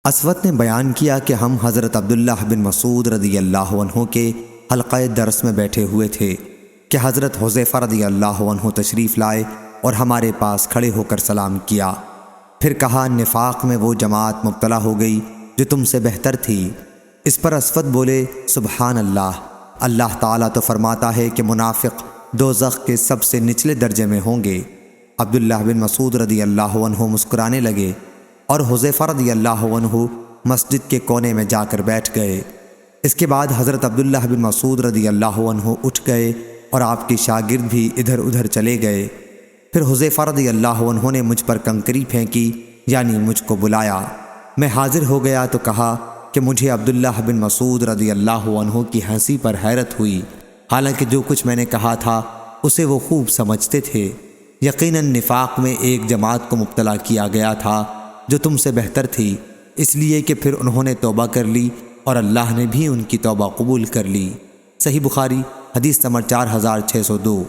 اسود نے بیان کیا کہ ہم حضرت عبداللہ بن مسعود رضی اللہ عنہ کے حلقہ درس میں بیٹھے ہوئے تھے کہ حضرت حذیفہ رضی اللہ عنہ تشریف لائے اور ہمارے پاس کھڑے ہو کر سلام کیا۔ پھر کہا، نفاق میں وہ جماعت مبتلا ہو گئی جو تم سے بہتر تھی۔ اس پر اسود بولے، سبحان اللہ، اللہ تعالیٰ تو فرماتا ہے کہ منافق دوزخ کے سب سے نچلے درجے میں ہوں گے۔ عبداللہ بن مسعود رضی اللہ عنہ مسکرانے لگے اور حذیفہ رضی اللہ عنہ مسجد کے کونے میں جا کر بیٹھ گئے۔ اس کے بعد حضرت عبداللہ بن مسعود رضی اللہ عنہ اٹھ گئے اور آپ کے شاگرد بھی ادھر ادھر چلے گئے۔ پھر حذیفہ رضی اللہ عنہ نے مجھ پر کنکری پھینکی، یعنی مجھ کو بلایا۔ میں حاضر ہو گیا تو کہا کہ مجھے عبداللہ بن مسعود رضی اللہ عنہ کی ہنسی پر حیرت ہوئی، حالانکہ جو کچھ میں نے کہا تھا اسے وہ خوب سمجھتے تھے۔ یقیناً نفاق میں ایک جماعت کو مبتلا کیا گیا تھا جو تم سے بہتر تھی، اس لیے کہ پھر انہوں نے توبہ کر لی اور اللہ نے بھی ان کی توبہ قبول کر لی۔ صحیح بخاری حدیث نمبر 4602۔